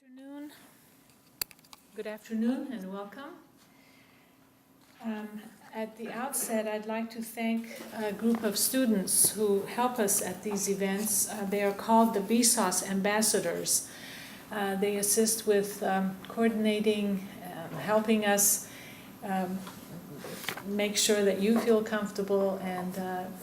Afternoon. Good afternoon and welcome. At the outset, I'd like to thank a group of students who help us at these events. They are called the BSOS Ambassadors. They assist with coordinating, helping us make sure that you feel comfortable, and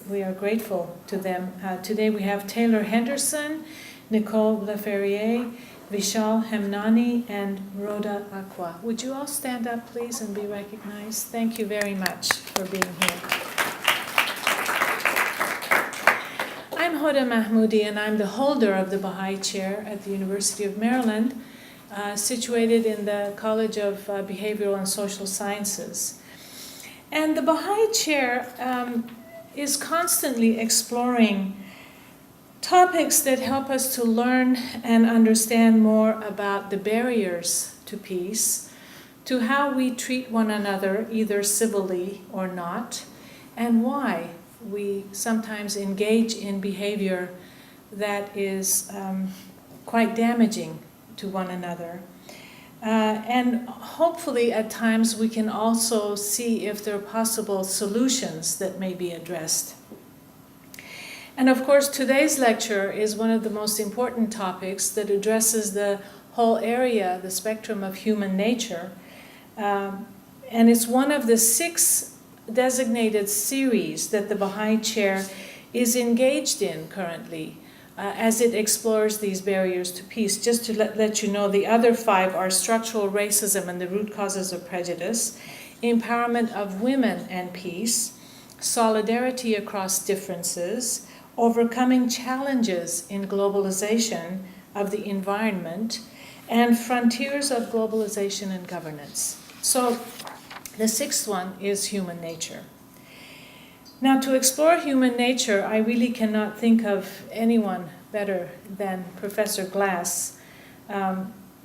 we are grateful to them. Today we have Taylor Henderson, Nicole Laferriere, Vishal Hemnani, and Rhoda Aqua. Would you all stand up, please, and be recognized? Thank you very much for being here. I'm Hoda Mahmoudi, and I'm the holder of the Baha'i Chair at the University of Maryland, situated in the College of Behavioral and Social Sciences. And the Baha'i Chair is constantly exploring topics that help us to learn and understand more about the barriers to peace, to how we treat one another, either civilly or not, and why we sometimes engage in behavior that is quite damaging to one another. And hopefully at times we can also see if there are possible solutions that may be addressed. And of course, today's lecture is one of the most important topics that addresses the whole area, the spectrum of human nature. And it's one of the 6 designated series that the Baha'i Chair is engaged in currently as it explores these barriers to peace. Just to let you know, the other 5 are structural racism and the root causes of prejudice, empowerment of women and peace, solidarity across differences, overcoming challenges in globalization of the environment, and frontiers of globalization and governance. So the 6th one is human nature. Now, to explore human nature, I really cannot think of anyone better than Professor Glass,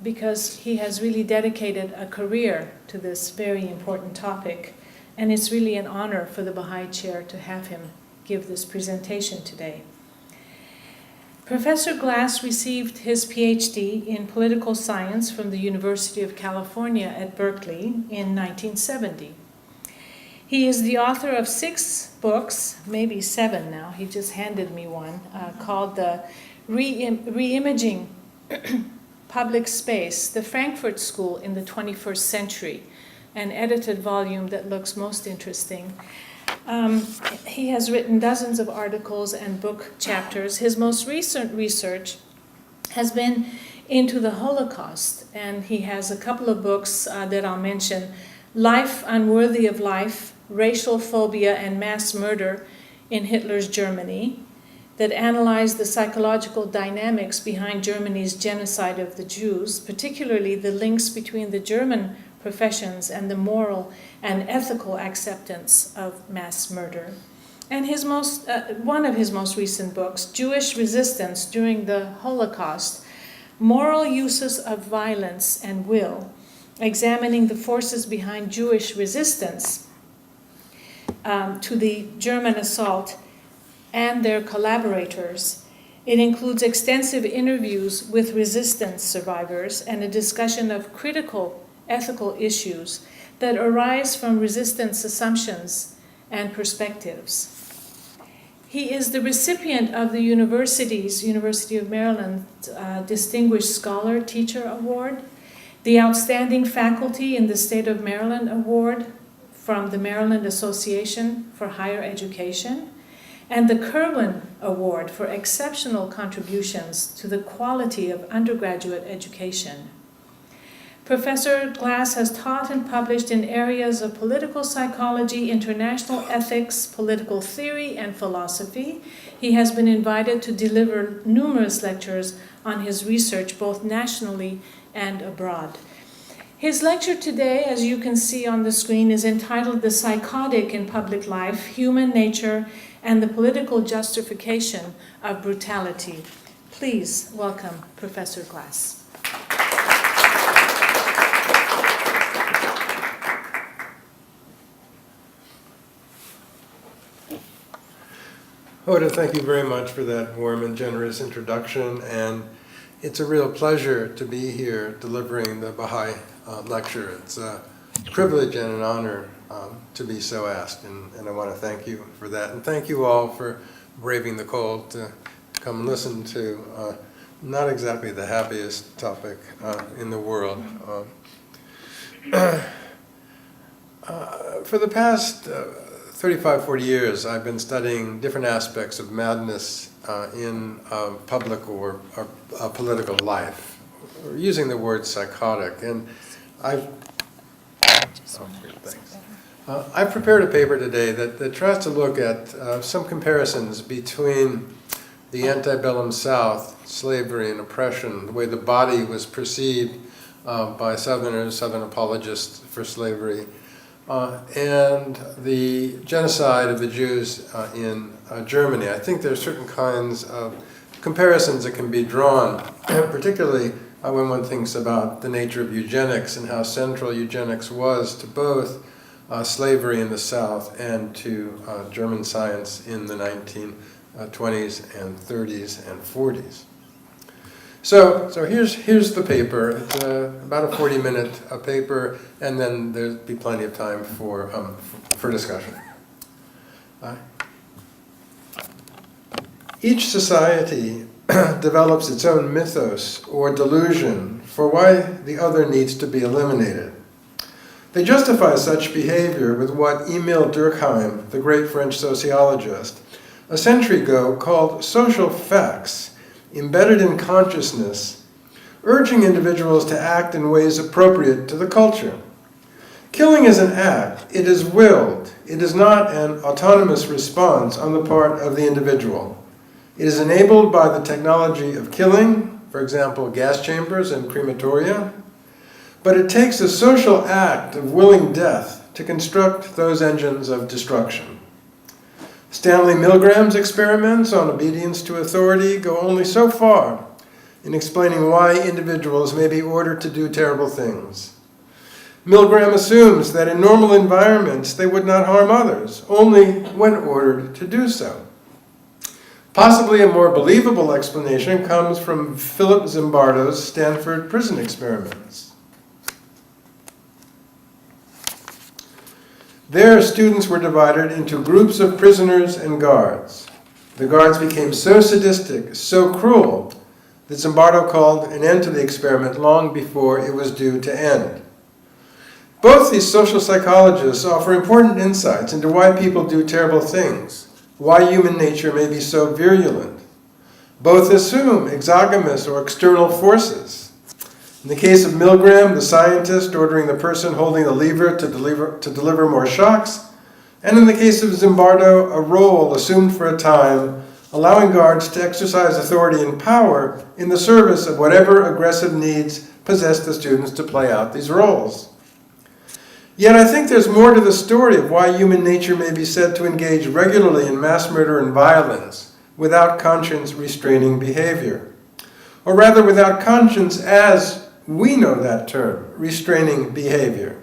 because he has really dedicated a career to this very important topic, and it's really an honor for the Baha'i Chair to have him give this presentation today. Professor Glass received his PhD in political science from the University of California at Berkeley in 1970. He is the author of 6 books, maybe 7 now, he just handed me one, called the Reimaging Public Space, the Frankfurt School in the 21st Century, an edited volume that looks most interesting. He has written dozens of articles and book chapters. His most recent research has been into the Holocaust, and he has a couple of books that I'll mention: Life Unworthy of Life, Racial Phobia and Mass Murder in Hitler's Germany, that analyze the psychological dynamics behind Germany's genocide of the Jews, particularly the links between the German professions and the moral and ethical acceptance of mass murder. And one of his most recent books, Jewish Resistance During the Holocaust, Moral Uses of Violence and Will, examining the forces behind Jewish resistance to the German assault and their collaborators. It includes extensive interviews with resistance survivors and a discussion of critical ethical issues that arise from resistance assumptions and perspectives. He is the recipient of the University of Maryland Distinguished Scholar Teacher Award, the Outstanding Faculty in the State of Maryland Award from the Maryland Association for Higher Education, and the Kirwan Award for exceptional contributions to the quality of undergraduate education. Professor Glass has taught and published in areas of political psychology, international ethics, political theory, and philosophy. He has been invited to deliver numerous lectures on his research, both nationally and abroad. His lecture today, as you can see on the screen, is entitled The Psychotic in Public Life, Human Nature, and the Political Justification of Brutality. Please welcome Professor Glass. Hoda, thank you very much for that warm and generous introduction. And It's a real pleasure to be here delivering the Baha'i lecture. It's a privilege and an honor to be so asked, and I want to thank you for that. And thank you all for braving the cold to come listen to not exactly the happiest topic in the world. For the past 35, 40 years, I've been studying different aspects of madness in public or political life, or using the word psychotic. And I've prepared a paper today that tries to look at some comparisons between the antebellum South, slavery and oppression, the way the body was perceived by Southerners, Southern apologists for slavery, and the genocide of the Jews in Germany. I think there are certain kinds of comparisons that can be drawn, particularly when one thinks about the nature of eugenics and how central eugenics was to both slavery in the South and to German science in the 1920s and 30s and 40s. So here's the paper. It's about a 40-minute paper, and then there'll be plenty of time for discussion. Each society develops its own mythos or delusion for why the other needs to be eliminated. They justify such behavior with what Émile Durkheim, the great French sociologist, a century ago called social facts, embedded in consciousness, urging individuals to act in ways appropriate to the culture. Killing is an act. It is willed. It is not an autonomous response on the part of the individual. It is enabled by the technology of killing, for example, gas chambers and crematoria, but it takes a social act of willing death to construct those engines of destruction. Stanley Milgram's experiments on obedience to authority go only so far in explaining why individuals may be ordered to do terrible things. Milgram assumes that in normal environments they would not harm others, only when ordered to do so. Possibly a more believable explanation comes from Philip Zimbardo's Stanford prison experiments. There, students were divided into groups of prisoners and guards. The guards became so sadistic, so cruel, that Zimbardo called an end to the experiment long before it was due to end. Both these social psychologists offer important insights into why people do terrible things, why human nature may be so virulent. Both assume exogamous or external forces. In the case of Milgram, the scientist ordering the person holding the lever to deliver more shocks, and in the case of Zimbardo, a role assumed for a time, allowing guards to exercise authority and power in the service of whatever aggressive needs possess the students to play out these roles. Yet I think there's more to the story of why human nature may be said to engage regularly in mass murder and violence without conscience restraining behavior. Or rather, without conscience as we know that term, restraining behavior.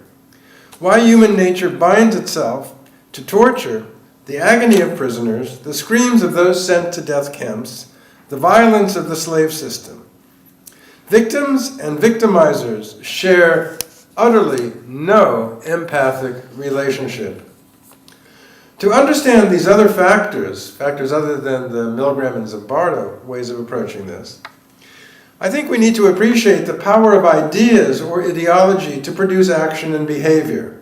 Why human nature binds itself to torture, the agony of prisoners, the screams of those sent to death camps, the violence of the slave system. Victims and victimizers share utterly no empathic relationship. To understand these other factors other than the Milgram and Zimbardo ways of approaching this, I think we need to appreciate the power of ideas or ideology to produce action and behavior.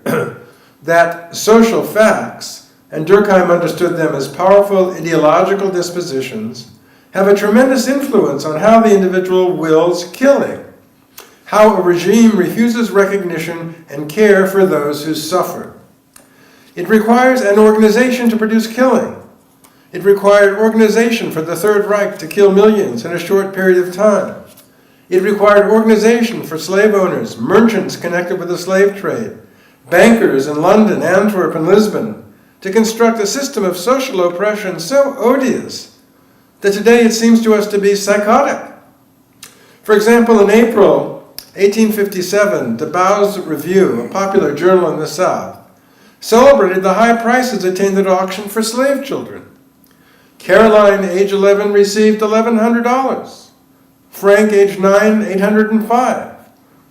That social facts, and Durkheim understood them as powerful ideological dispositions, have a tremendous influence on how the individual wills killing, how a regime refuses recognition and care for those who suffer. It requires an organization to produce killing. It required organization for the Third Reich to kill millions in a short period of time. It required organization for slave owners, merchants connected with the slave trade, bankers in London, Antwerp, and Lisbon, to construct a system of social oppression so odious that today it seems to us to be psychotic. For example, in April 1857, Debau's Review, a popular journal in the South, celebrated the high prices attained at auction for slave children. Caroline, age 11, received $1,100. Frank, age 9, $805.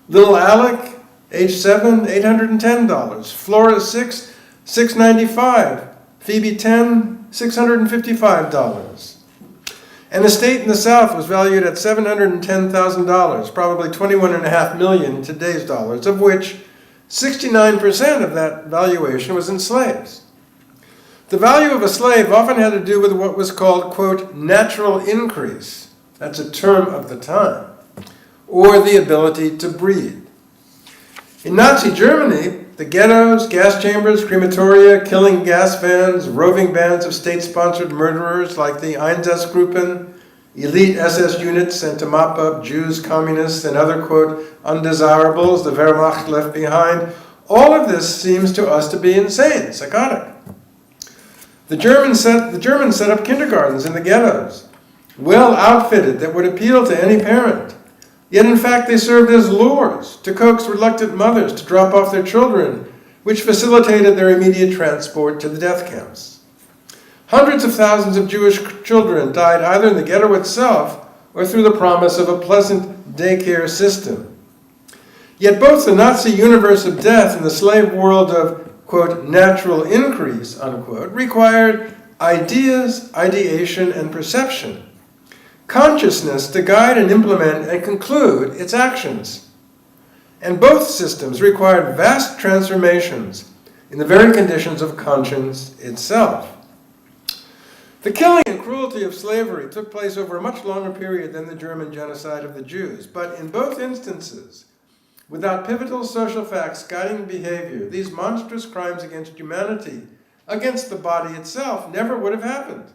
Little Alec, age 7, $810. Flora, 6, $695. Phoebe, 10, $655. An estate in the South was valued at $710,000, probably $21.5 million in today's dollars, of which 69% of that valuation was in slaves. The value of a slave often had to do with what was called, quote, natural increase. That's a term of the time, or the ability to breed. In Nazi Germany, the ghettos, gas chambers, crematoria, killing gas vans, roving bands of state-sponsored murderers like the Einsatzgruppen, elite SS units sent to mop up Jews, communists, and other, quote, undesirables the Wehrmacht left behind, all of this seems to us to be insane, psychotic. The Germans set up kindergartens in the ghettos, well outfitted that would appeal to any parent. Yet in fact they served as lures to coax reluctant mothers to drop off their children, which facilitated their immediate transport to the death camps. Hundreds of thousands of Jewish children died either in the ghetto itself or through the promise of a pleasant daycare system. Yet both the Nazi universe of death and the slave world of, quote, natural increase, unquote, required ideas, ideation, and perception, consciousness to guide and implement and conclude its actions. And both systems required vast transformations in the very conditions of conscience itself. The killing and cruelty of slavery took place over a much longer period than the German genocide of the Jews, but in both instances, without pivotal social facts guiding behavior, these monstrous crimes against humanity, against the body itself, never would have happened.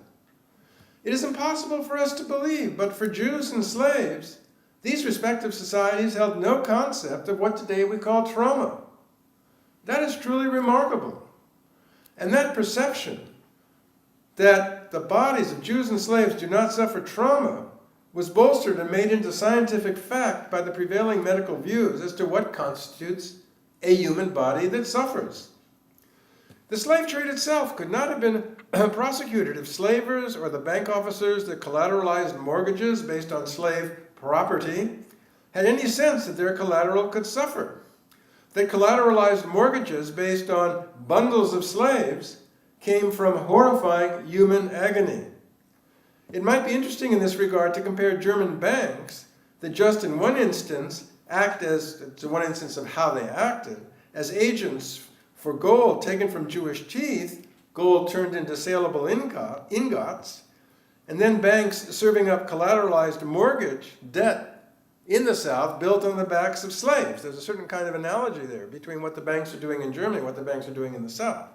It is impossible for us to believe, but for Jews and slaves, these respective societies held no concept of what today we call trauma. That is truly remarkable. And that perception that the bodies of Jews and slaves do not suffer trauma was bolstered and made into scientific fact by the prevailing medical views as to what constitutes a human body that suffers. The slave trade itself could not have been prosecuted if slavers or the bank officers that collateralized mortgages based on slave property had any sense that their collateral could suffer. That collateralized mortgages based on bundles of slaves came from horrifying human agony. It might be interesting in this regard to compare German banks that just in one instance one instance of how they acted, as agents for gold taken from Jewish teeth, gold turned into saleable ingots, and then banks serving up collateralized mortgage debt in the South built on the backs of slaves. There's a certain kind of analogy there between what the banks are doing in Germany and what the banks are doing in the South.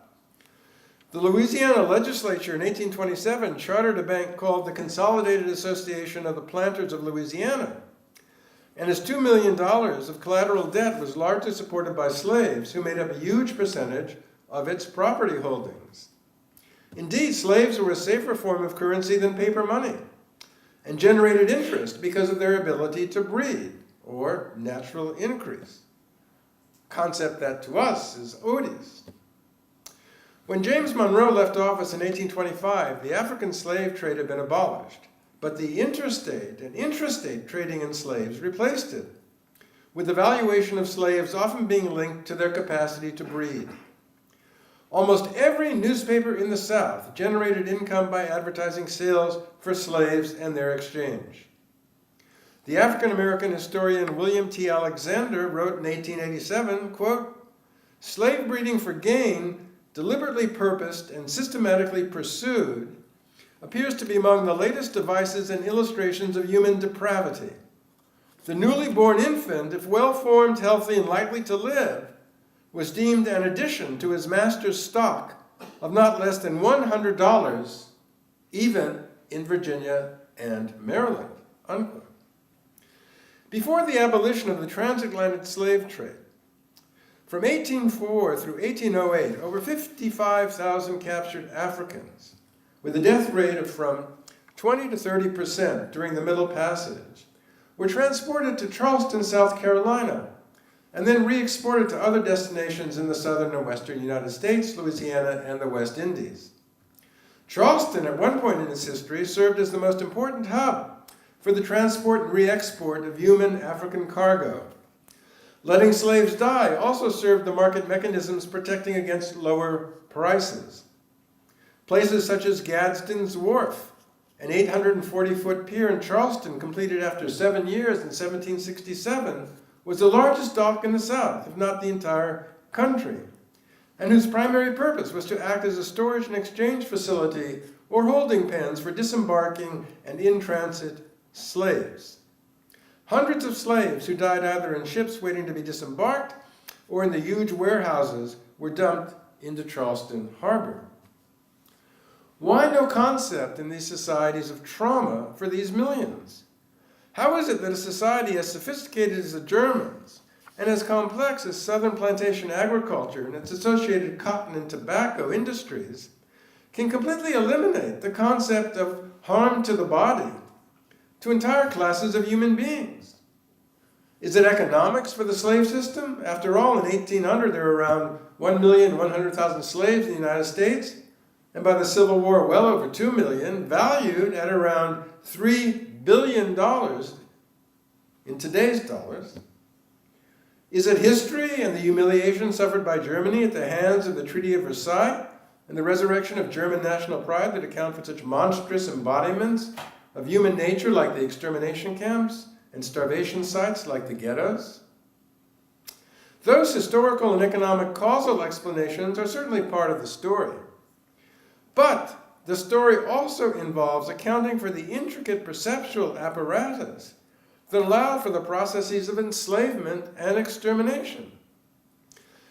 The Louisiana legislature in 1827 chartered a bank called the Consolidated Association of the Planters of Louisiana, and its $2 million of collateral debt was largely supported by slaves who made up a huge percentage of its property holdings. Indeed, slaves were a safer form of currency than paper money and generated interest because of their ability to breed, or natural increase, a concept that to us is odious. When James Monroe left office in 1825, the African slave trade had been abolished, but the interstate and intrastate trading in slaves replaced it, with the valuation of slaves often being linked to their capacity to breed. Almost every newspaper in the South generated income by advertising sales for slaves and their exchange. The African-American historian William T. Alexander wrote in 1887, quote, "Slave breeding for gain, deliberately purposed and systematically pursued, appears to be among the latest devices and illustrations of human depravity. The newly born infant, if well-formed, healthy, and likely to live, was deemed an addition to his master's stock of not less than $100, even in Virginia and Maryland," unquote. Before the abolition of the transatlantic slave trade, from 1804 through 1808, over 55,000 captured Africans, with a death rate of from 20 to 30% during the Middle Passage, were transported to Charleston, South Carolina, and then re-exported to other destinations in the southern and western United States, Louisiana, and the West Indies. Charleston, at one point in its history, served as the most important hub for the transport and re-export of human African cargo. Letting slaves die also served the market mechanisms protecting against lower prices. Places such as Gadsden's Wharf, an 840-foot pier in Charleston completed after 7 years in 1767, was the largest dock in the South, if not the entire country, and whose primary purpose was to act as a storage and exchange facility or holding pens for disembarking and in-transit slaves. Hundreds of slaves who died either in ships waiting to be disembarked or in the huge warehouses were dumped into Charleston Harbor. Why no concept in these societies of trauma for these millions? How is it that a society as sophisticated as the Germans and as complex as southern plantation agriculture and its associated cotton and tobacco industries can completely eliminate the concept of harm to the body to entire classes of human beings? Is it economics for the slave system? After all, in 1800 there were around 1,100,000 slaves in the United States, and by the Civil War well over 2 million, valued at around $3 billion in today's dollars. Is it history and the humiliation suffered by Germany at the hands of the Treaty of Versailles and the resurrection of German national pride that account for such monstrous embodiments of human nature like the extermination camps and starvation sites like the ghettos? Those historical and economic causal explanations are certainly part of the story. But the story also involves accounting for the intricate perceptual apparatus that allowed for the processes of enslavement and extermination.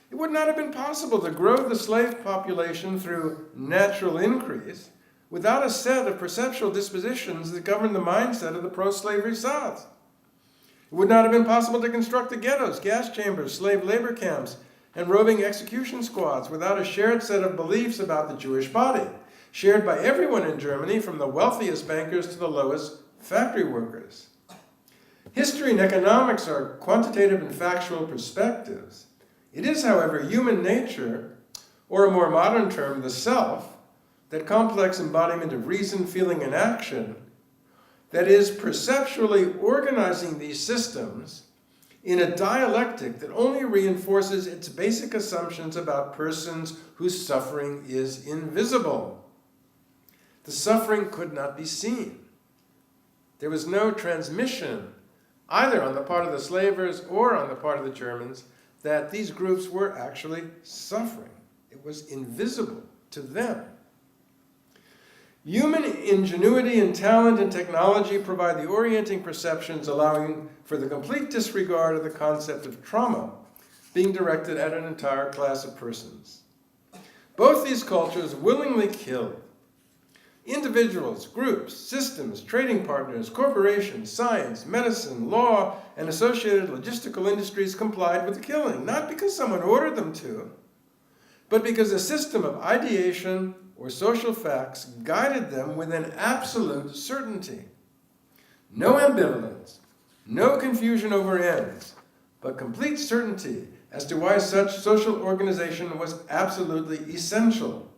It would not have been possible to grow the slave population through natural increase without a set of perceptual dispositions that govern the mindset of the pro-slavery South. It would not have been possible to construct the ghettos, gas chambers, slave labor camps, and roving execution squads without a shared set of beliefs about the Jewish body, shared by everyone in Germany from the wealthiest bankers to the lowest factory workers. History and economics are quantitative and factual perspectives. It is, however, human nature, or a more modern term, the self, that complex embodiment of reason, feeling, and action, that is perceptually organizing these systems in a dialectic that only reinforces its basic assumptions about persons whose suffering is invisible. The suffering could not be seen. There was no transmission, either on the part of the slavers or on the part of the Germans, that these groups were actually suffering. It was invisible to them. Human ingenuity and talent and technology provide the orienting perceptions allowing for the complete disregard of the concept of trauma being directed at an entire class of persons. Both these cultures willingly killed. Individuals, groups, systems, trading partners, corporations, science, medicine, law, and associated logistical industries complied with the killing, not because someone ordered them to, but because a system of ideation or social facts guided them with an absolute certainty. No ambivalence, no confusion over ends, but complete certainty as to why such social organization was absolutely essential.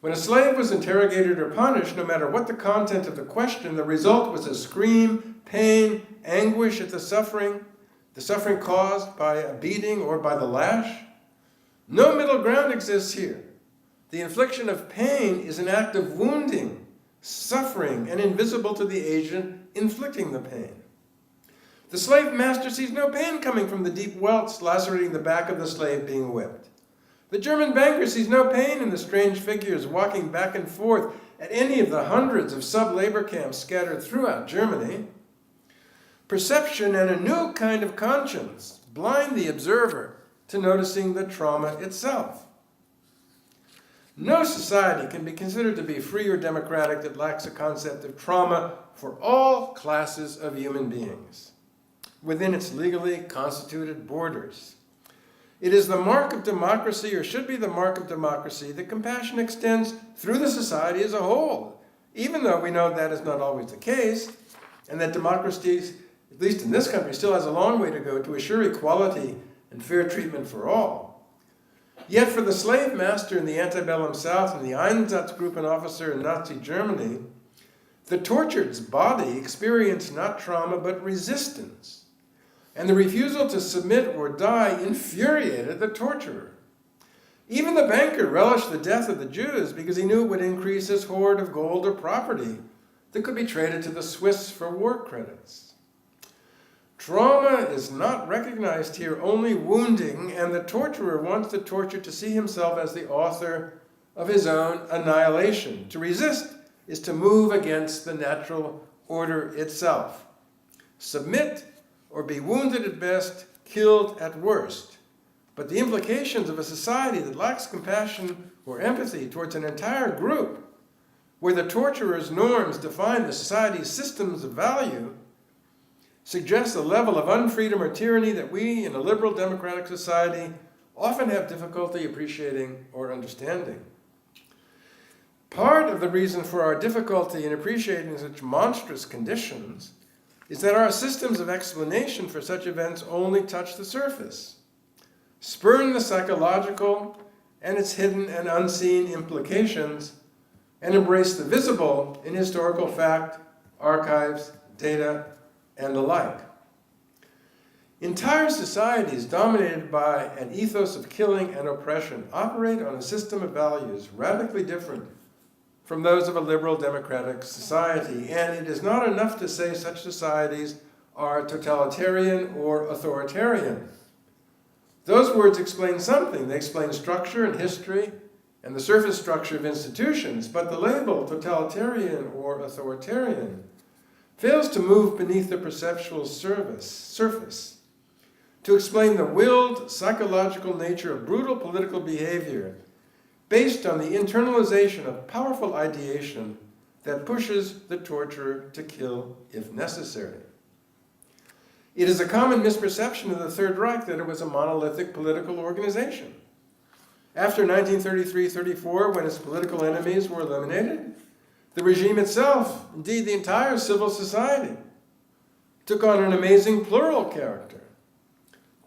When a slave was interrogated or punished, no matter what the content of the question, the result was a scream, pain, anguish at the suffering caused by a beating or by the lash. No middle ground exists here. The infliction of pain is an act of wounding, suffering, and invisible to the agent inflicting the pain. The slave master sees no pain coming from the deep welts lacerating the back of the slave being whipped. The German banker sees no pain in the strange figures walking back and forth at any of the hundreds of sub-labor camps scattered throughout Germany. Perception and a new kind of conscience blind the observer to noticing the trauma itself. No society can be considered to be free or democratic that lacks a concept of trauma for all classes of human beings within its legally constituted borders. It is the mark of democracy, or should be the mark of democracy, that compassion extends through the society as a whole, even though we know that is not always the case, and that democracy, at least in this country, still has a long way to go to assure equality and fair treatment for all. Yet for the slave master in the antebellum South and the Einsatzgruppen officer in Nazi Germany, The tortured's body experienced not trauma but resistance, and the refusal to submit or die infuriated the torturer. Even the banker relished the death of the Jews because he knew it would increase his hoard of gold or property that could be traded to the Swiss for war credits. Trauma is not recognized here, only wounding, and the torturer wants the tortured to see himself as the author of his own annihilation. To resist is to move against the natural order itself. Submit or be wounded at best, killed at worst. But the implications of a society that lacks compassion or empathy towards an entire group, where the torturer's norms define the society's systems of value, suggests a level of unfreedom or tyranny that we in a liberal democratic society often have difficulty appreciating or understanding. Part of the reason for our difficulty in appreciating such monstrous conditions is that our systems of explanation for such events only touch the surface, spurn the psychological and its hidden and unseen implications, and embrace the visible in historical fact, archives, data, and the like. Entire societies dominated by an ethos of killing and oppression operate on a system of values radically different from those of a liberal democratic society, and it is not enough to say such societies are totalitarian or authoritarian. Those words explain something. They explain structure and history and the surface structure of institutions, but the label totalitarian or authoritarian fails to move beneath the perceptual surface to explain the willed psychological nature of brutal political behavior based on the internalization of powerful ideation that pushes the torturer to kill if necessary. It is a common misperception of the Third Reich that it was a monolithic political organization. After 1933-34, when its political enemies were eliminated, the regime itself, indeed the entire civil society, took on an amazing plural character.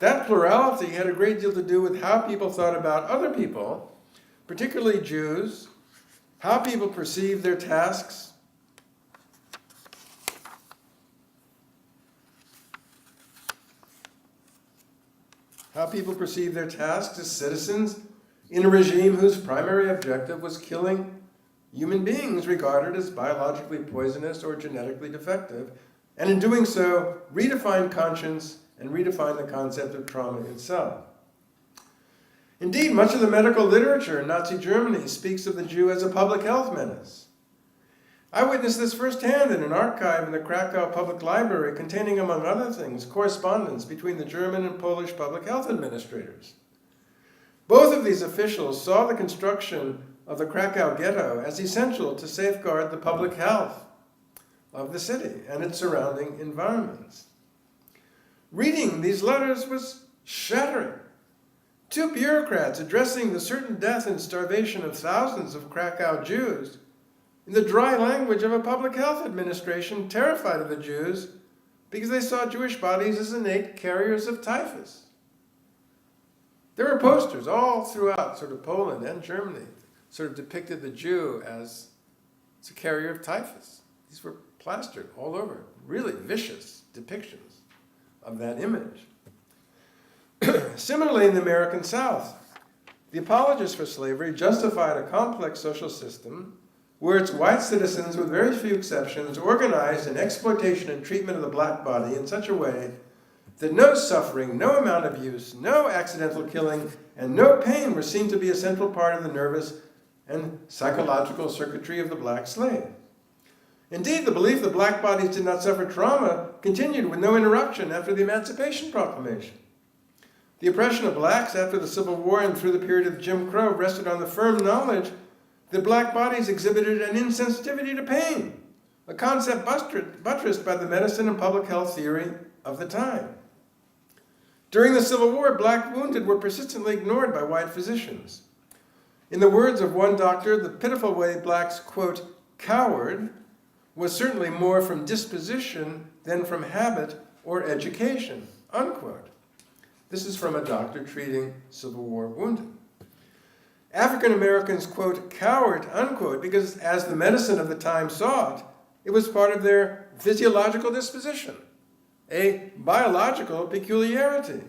That plurality had a great deal to do with how people thought about other people, particularly Jews, how people perceived their tasks, as citizens in a regime whose primary objective was killing human beings regarded as biologically poisonous or genetically defective, and in doing so, redefine conscience and redefine the concept of trauma itself. Indeed, much of the medical literature in Nazi Germany speaks of the Jew as a public health menace. I witnessed this firsthand in an archive in the Krakow Public Library containing, among other things, correspondence between the German and Polish public health administrators. Both of these officials saw the construction of the Krakow ghetto as essential to safeguard the public health of the city and its surrounding environments. Reading these letters was shattering. Two bureaucrats addressing the certain death and starvation of thousands of Krakow Jews in the dry language of a public health administration terrified of the Jews because they saw Jewish bodies as innate carriers of typhus. There were posters all throughout sort of Poland and Germany sort of depicted the Jew as a carrier of typhus. These were plastered all over, really vicious depictions of that image. Similarly, in the American South, the apologists for slavery justified a complex social system where its white citizens, with very few exceptions, organized an exploitation and treatment of the black body in such a way that no suffering, no amount of use, no accidental killing, and no pain were seen to be a central part of the nervous and psychological circuitry of the black slave. Indeed, the belief that black bodies did not suffer trauma continued with no interruption after the Emancipation Proclamation. The oppression of blacks after the Civil War and through the period of Jim Crow rested on the firm knowledge that black bodies exhibited an insensitivity to pain, a concept buttressed by the medicine and public health theory of the time. During the Civil War, black wounded were persistently ignored by white physicians. In the words of one doctor, the pitiful way blacks, quote, cowered, was certainly more from disposition than from habit or education, unquote. This is from a doctor treating Civil War wounded. African Americans, quote, cowered, unquote, because as the medicine of the time saw it, It was part of their physiological disposition, a biological peculiarity.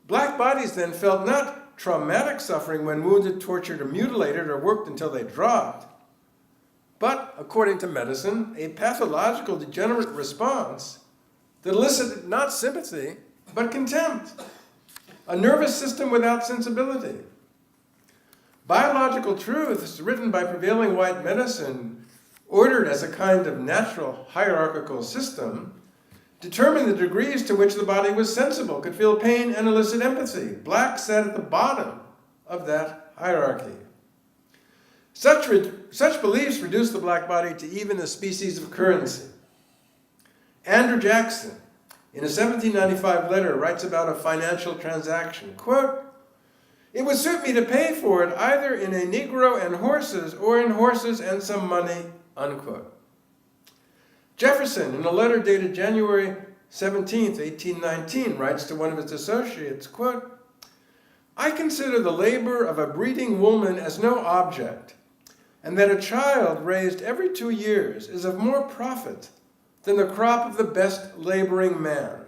Black bodies then felt not traumatic suffering when wounded, tortured, or mutilated, or worked until they dropped, but, according to medicine, a pathological degenerate response that elicited not sympathy, but contempt, a nervous system without sensibility. Biological truths written by prevailing white medicine, ordered as a kind of natural hierarchical system, determined the degrees to which the body was sensible, could feel pain and elicit empathy. Black sat at the bottom of that hierarchy. Such beliefs reduced the black body to even a species of currency. Andrew Jackson, in a 1795 letter, writes about a financial transaction, quote, "It would suit me to pay for it either in a Negro and horses or in horses and some money," unquote. Jefferson, in a letter dated January 17, 1819, writes to one of his associates, quote, "I consider the labor of a breeding woman as no object, and that a child raised every 2 years is of more profit than the crop of the best laboring man.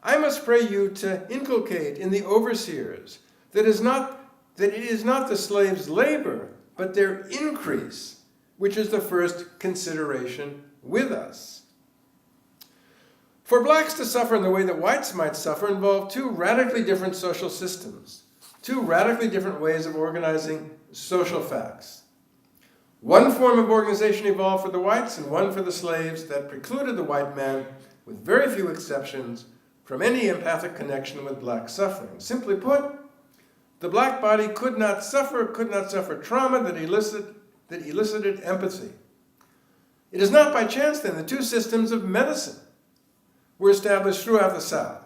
I must pray you to inculcate in the overseers that it is not the slave's labor, but their increase, which is the first consideration with us." For blacks to suffer in the way that whites might suffer involved two radically different social systems, two radically different ways of organizing social facts. One form of organization evolved for the whites and one for the slaves that precluded the white man, with very few exceptions, from any empathic connection with black suffering. Simply put, the black body could not suffer trauma that elicited empathy. It is not by chance, then, the two systems of medicine were established throughout the South,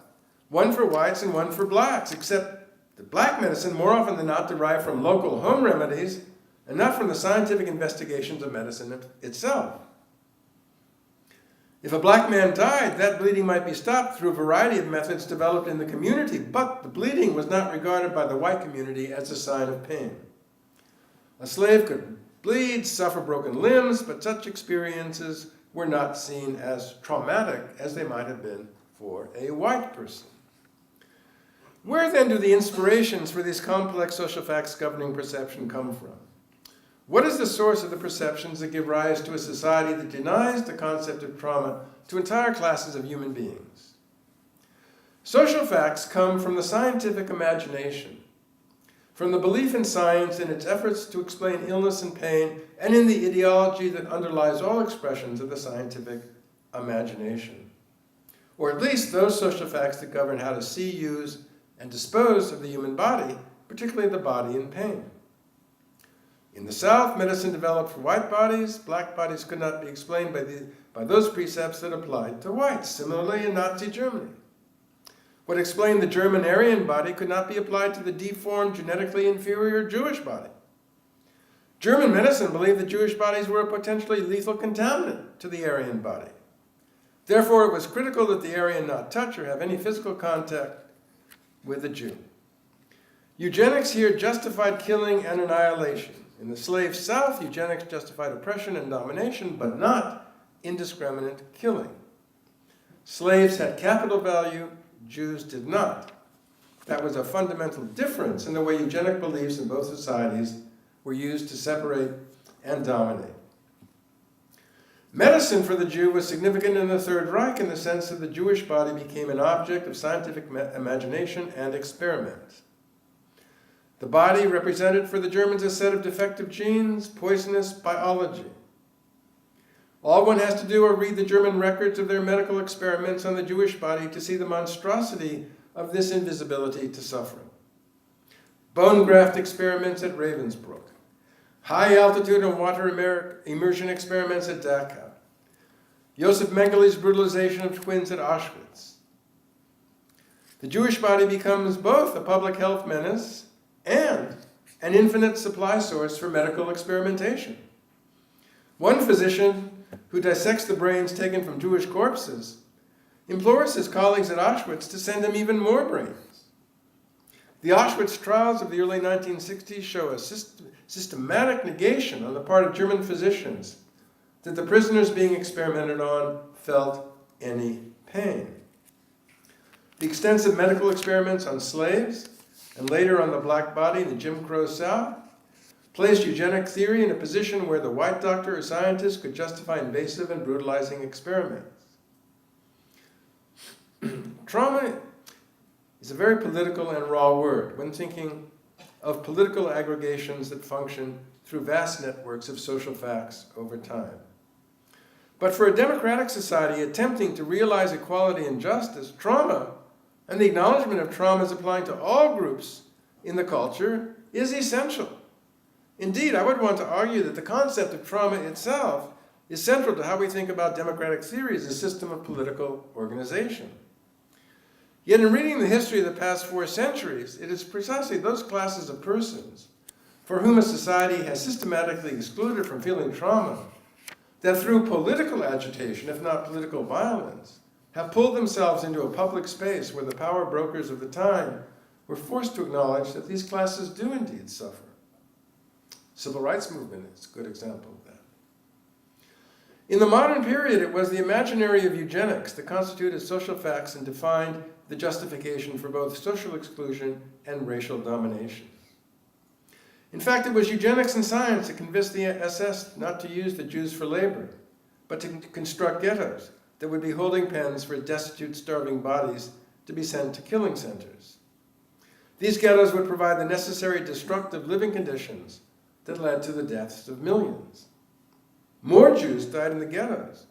one for whites and one for blacks, except that black medicine more often than not derived from local home remedies and not from the scientific investigations of medicine itself. If a black man died, that bleeding might be stopped through a variety of methods developed in the community, but the bleeding was not regarded by the white community as a sign of pain. A slave could bleed, suffer broken limbs, but such experiences were not seen as traumatic as they might have been for a white person. Where then do the inspirations for these complex social facts governing perception come from? What is the source of the perceptions that give rise to a society that denies the concept of trauma to entire classes of human beings? Social facts come from the scientific imagination, from the belief in science and its efforts to explain illness and pain, and in the ideology that underlies all expressions of the scientific imagination. Or at least those social facts that govern how to see, use, and dispose of the human body, particularly the body in pain. In the South, medicine developed for white bodies. Black bodies could not be explained by those precepts that applied to whites. Similarly, in Nazi Germany, what explained the German Aryan body could not be applied to the deformed, genetically inferior Jewish body. German medicine believed that Jewish bodies were a potentially lethal contaminant to the Aryan body. Therefore, it was critical that the Aryan not touch or have any physical contact with the Jew. Eugenics here justified killing and annihilation. In the slave South, eugenics justified oppression and domination, but not indiscriminate killing. Slaves had capital value, Jews did not. That was a fundamental difference in the way eugenic beliefs in both societies were used to separate and dominate. Medicine for the Jew was significant in the Third Reich in the sense that the Jewish body became an object of scientific imagination and experiment. The body represented for the Germans a set of defective genes, poisonous biology. All one has to do are read the German records of their medical experiments on the Jewish body to see the monstrosity of this invisibility to suffering. Bone graft experiments at Ravensbrück, high altitude and water immersion experiments at Dachau, Josef Mengelé's brutalization of twins at Auschwitz. The Jewish body becomes both a public health menace and an infinite supply source for medical experimentation. One physician who dissects the brains taken from Jewish corpses implores his colleagues at Auschwitz to send him even more brains. The Auschwitz trials of the early 1960s show a systematic negation on the part of German physicians that the prisoners being experimented on felt any pain. The extensive medical experiments on slaves, and later on the black body in the Jim Crow South, placed eugenic theory in a position where the white doctor or scientist could justify invasive and brutalizing experiments. Trauma is a very political and raw word when thinking of political aggregations that function through vast networks of social facts over time. But for a democratic society attempting to realize equality and justice, trauma and the acknowledgement of trauma as applying to all groups in the culture is essential. Indeed, I would want to argue that the concept of trauma itself is central to how we think about democratic theory as a system of political organization. Yet in reading the history of the past 4 centuries, it is precisely those classes of persons for whom a society has systematically excluded from feeling trauma that through political agitation, if not political violence, have pulled themselves into a public space where the power brokers of the time were forced to acknowledge that these classes do indeed suffer. Civil rights movement is a good example of that. In the modern period, it was the imaginary of eugenics that constituted social facts and defined the justification for both social exclusion and racial domination. In fact, it was eugenics and science that convinced the SS not to use the Jews for labor, but to construct ghettos that would be holding pens for destitute, starving bodies to be sent to killing centers. These ghettos would provide the necessary destructive living conditions that led to the deaths of millions. More Jews died in the ghettos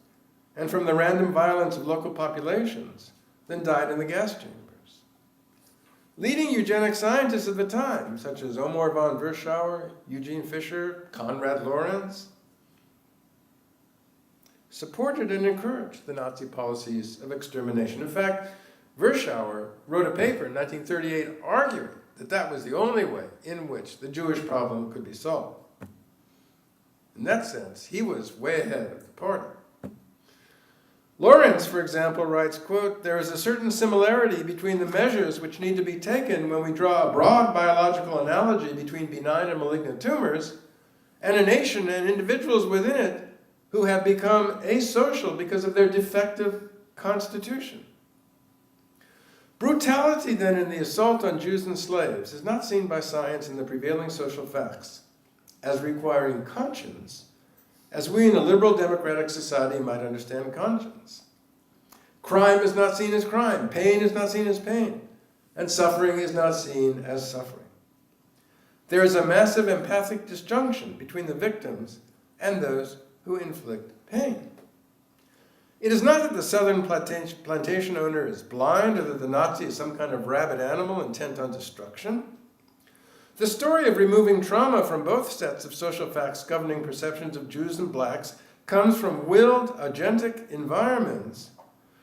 and from the random violence of local populations than died in the gas chambers. Leading eugenic scientists of the time, such as Omar von Verschauer, Eugene Fischer, Konrad Lorenz, supported and encouraged the Nazi policies of extermination. In fact, Verschauer wrote a paper in 1938 arguing that that was the only way in which the Jewish problem could be solved. In that sense, he was way ahead of the party. Lorenz, for example, writes, quote, "There is a certain similarity between the measures which need to be taken when we draw a broad biological analogy between benign and malignant tumors and a nation and individuals within it who have become asocial because of their defective constitution." Brutality, then, in the assault on Jews and slaves is not seen by science and the prevailing social facts as requiring conscience, as we in a liberal democratic society might understand conscience. Crime is not seen as crime, pain is not seen as pain, and suffering is not seen as suffering. There is a massive empathic disjunction between the victims and those who inflict pain. It is not that the southern plantation owner is blind or that the Nazi is some kind of rabid animal intent on destruction. The story of removing trauma from both sets of social facts governing perceptions of Jews and blacks comes from willed, agentic environments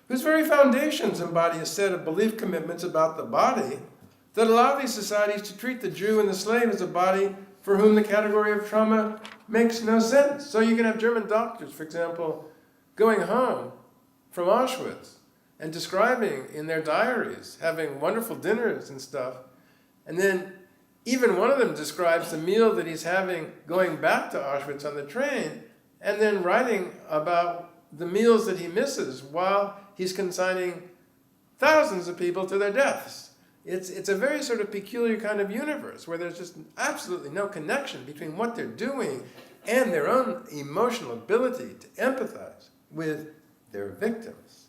whose very foundations embody a set of belief commitments about the body that allow these societies to treat the Jew and the slave as a body for whom the category of trauma makes no sense. So you can have German doctors, for example, going home from Auschwitz and describing in their diaries having wonderful dinners and stuff, and then even one of them describes the meal that he's having going back to Auschwitz on the train, and then writing about the meals that he misses while he's consigning thousands of people to their deaths. It's a very sort of peculiar kind of universe where there's just absolutely no connection between what they're doing and their own emotional ability to empathize with their victims.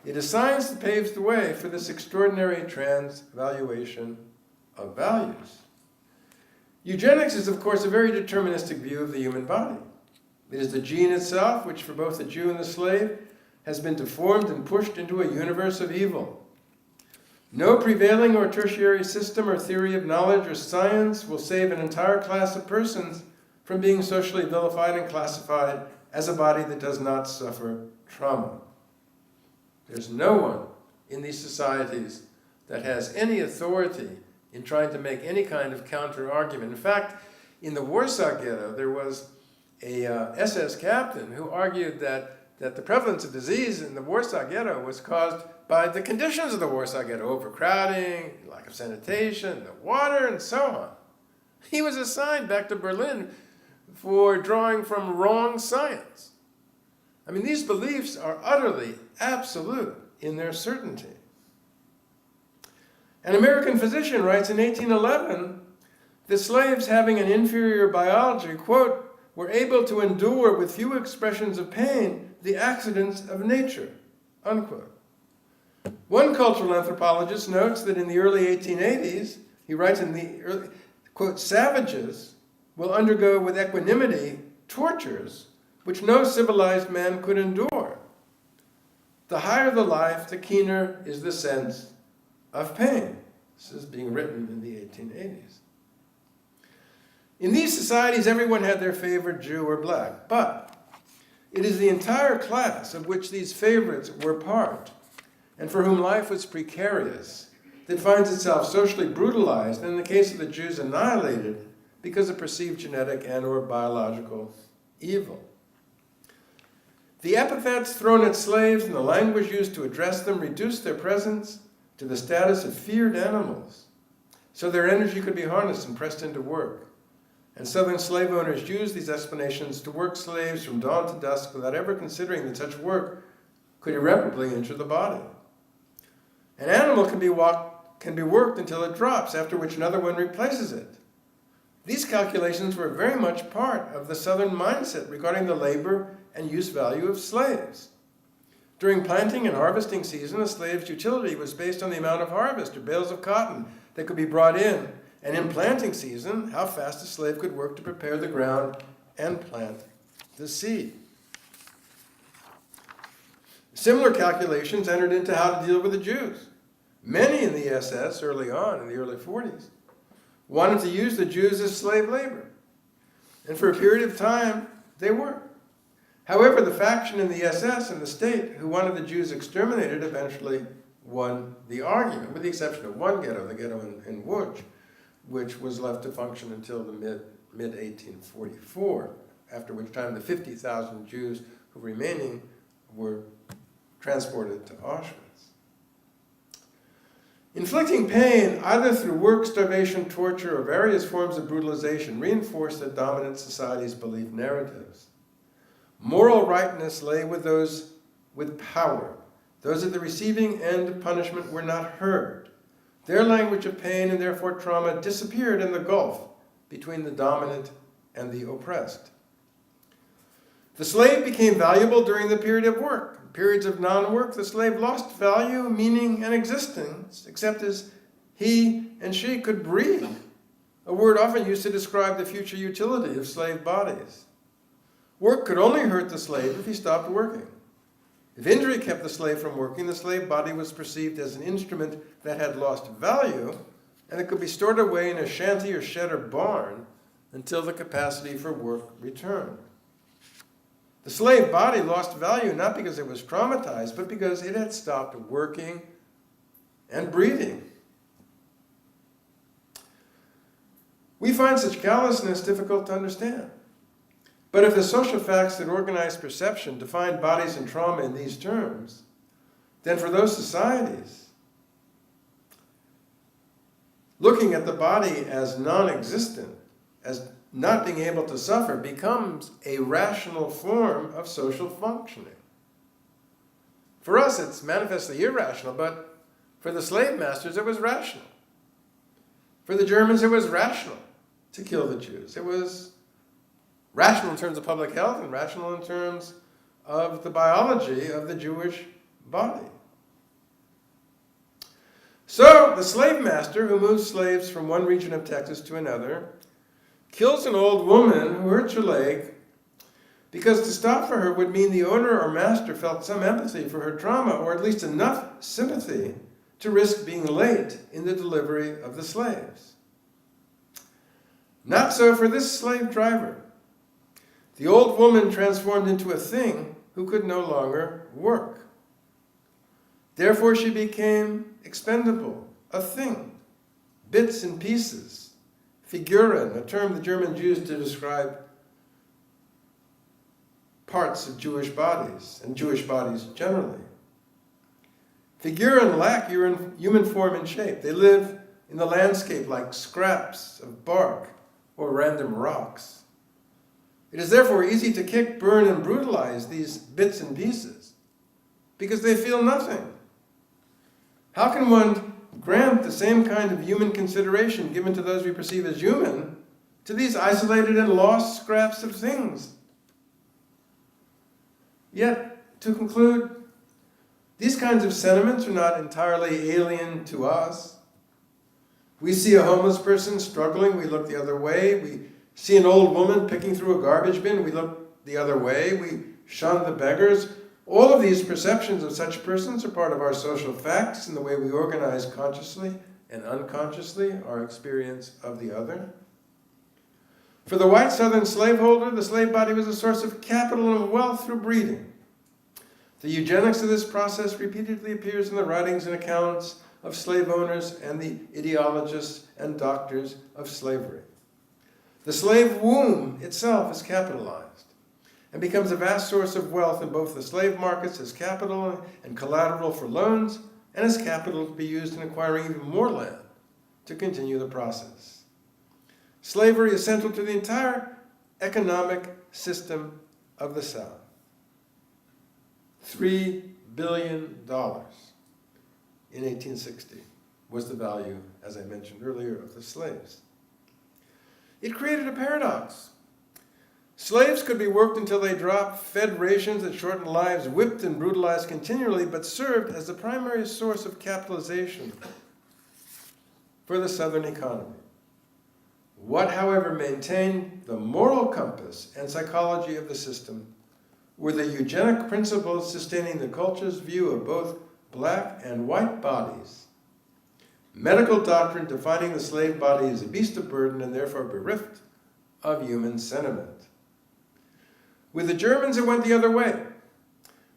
It is science that paves the way for this extraordinary transvaluation of values. Eugenics is, of course, a very deterministic view of the human body. It is the gene itself, which for both the Jew and the slave has been deformed and pushed into a universe of evil. No prevailing or tertiary system or theory of knowledge or science will save an entire class of persons from being socially vilified and classified as a body that does not suffer trauma. There's no one in these societies that has any authority in trying to make any kind of counter-argument. In fact, in the Warsaw Ghetto, there was a SS captain who argued that the prevalence of disease in the Warsaw Ghetto was caused by the conditions of the Warsaw Ghetto, overcrowding, lack of sanitation, the water, and so on. He was assigned back to Berlin for drawing from wrong science. I mean, these beliefs are utterly absolute in their certainty. An American physician writes in 1811, the slaves having an inferior biology, quote, were able to endure with few expressions of pain the accidents of nature, unquote. One cultural anthropologist notes that in the early 1880s, he writes in the early, quote, savages will undergo with equanimity tortures which no civilized man could endure. The higher the life, the keener is the sense of pain. This is being written in the 1880s. In these societies, everyone had their favorite Jew or black, but it is the entire class of which these favorites were part, and for whom life was precarious, that finds itself socially brutalized, and in the case of the Jews, annihilated because of perceived genetic and or biological evil. The epithets thrown at slaves and the language used to address them reduced their presence to the status of feared animals, so their energy could be harnessed and pressed into work. And Southern slave owners used these explanations to work slaves from dawn to dusk without ever considering that such work could irreparably injure the body. An animal can be worked until it drops, after which another one replaces it. These calculations were very much part of the Southern mindset regarding the labor and use value of slaves. During planting and harvesting season, a slave's utility was based on the amount of harvest or bales of cotton that could be brought in, and in planting season, how fast a slave could work to prepare the ground and plant the seed. Similar calculations entered into how to deal with the Jews. Many in the SS early on, in the early 40s, wanted to use the Jews as slave labor. And for a period of time, they were. However, the faction in the SS and the state who wanted the Jews exterminated eventually won the argument, with the exception of one ghetto, the ghetto in Łódź, which was left to function until the mid-1844, after which time the 50,000 Jews who were remaining were transported to Auschwitz. Inflicting pain, either through work, starvation, torture, or various forms of brutalization, reinforced the dominant society's belief narratives. Moral rightness lay with those with power. Those at the receiving end of punishment were not heard. Their language of pain and therefore trauma disappeared in the gulf between the dominant and the oppressed. The slave became valuable during the period of work. In periods of non-work, the slave lost value, meaning, and existence, except as he and she could breathe, a word often used to describe the future utility of slave bodies. Work could only hurt the slave if he stopped working. If injury kept the slave from working, the slave body was perceived as an instrument that had lost value, and it could be stored away in a shanty or shed or barn until the capacity for work returned. The slave body lost value not because it was traumatized, but because it had stopped working and breathing. We find such callousness difficult to understand. But if the social facts that organize perception define bodies and trauma in these terms, then for those societies, looking at the body as non-existent, as not being able to suffer, becomes a rational form of social functioning. For us, it's manifestly irrational, but for the slave masters, it was rational. For the Germans, it was rational to kill the Jews. It was rational in terms of public health and rational in terms of the biology of the Jewish body. So, the slave master who moves slaves from one region of Texas to another kills an old woman who hurts her leg because to stop for her would mean the owner or master felt some empathy for her trauma, or at least enough sympathy to risk being late in the delivery of the slaves. Not so for this slave driver. The old woman transformed into a thing who could no longer work. Therefore she became expendable, a thing, bits and pieces, Figuren, a term the Germans used to describe parts of Jewish bodies, and Jewish bodies generally. Figuren lack human form and shape. They live in the landscape like scraps of bark or random rocks. It is therefore easy to kick, burn, and brutalize these bits and pieces, because they feel nothing. How can one grant the same kind of human consideration given to those we perceive as human to these isolated and lost scraps of things? Yet, to conclude, these kinds of sentiments are not entirely alien to us. We see a homeless person struggling, we look the other way. We see an old woman picking through a garbage bin, we look the other way. We shun the beggars. All of these perceptions of such persons are part of our social facts in the way we organize consciously and unconsciously our experience of the other. For the white Southern slaveholder, the slave body was a source of capital and wealth through breeding. The eugenics of this process repeatedly appears in the writings and accounts of slave owners and the ideologists and doctors of slavery. The slave womb itself is capitalized and becomes a vast source of wealth in both the slave markets as capital and collateral for loans, and as capital to be used in acquiring even more land to continue the process. Slavery is central to the entire economic system of the South. $3 billion in 1860 was the value, as I mentioned earlier, of the slaves. It created a paradox. Slaves could be worked until they dropped, fed rations that shortened lives, whipped and brutalized continually, but served as the primary source of capitalization for the Southern economy. What, however, maintained the moral compass and psychology of the system were the eugenic principles sustaining the culture's view of both black and white bodies. Medical doctrine defining the slave body as a beast of burden and therefore bereft of human sentiment. With the Germans, it went the other way.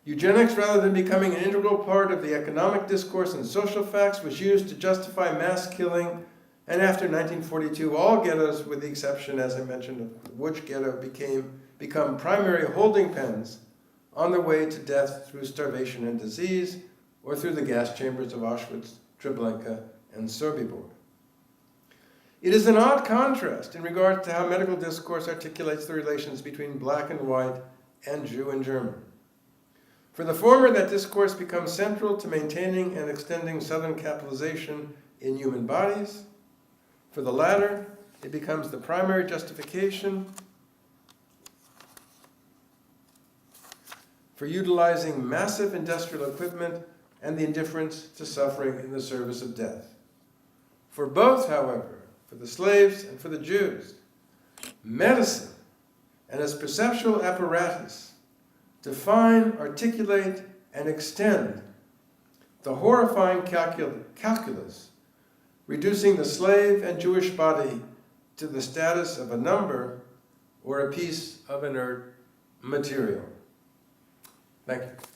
Eugenics, rather than becoming an integral part of the economic discourse and social facts, was used to justify mass killing, and after 1942, all ghettos, with the exception, as I mentioned, of the Łódź ghetto, become primary holding pens on the way to death through starvation and disease, or through the gas chambers of Auschwitz, Treblinka, and Sobibor. It is an odd contrast in regard to how medical discourse articulates the relations between black and white and Jew and German. For the former, that discourse becomes central to maintaining and extending Southern capitalization in human bodies. For the latter, it becomes the primary justification for utilizing massive industrial equipment and the indifference to suffering in the service of death. For both, however, for the slaves and for the Jews, medicine and its perceptual apparatus define, articulate, and extend the horrifying calculus, reducing the slave and Jewish body to the status of a number or a piece of inert material. Thank you.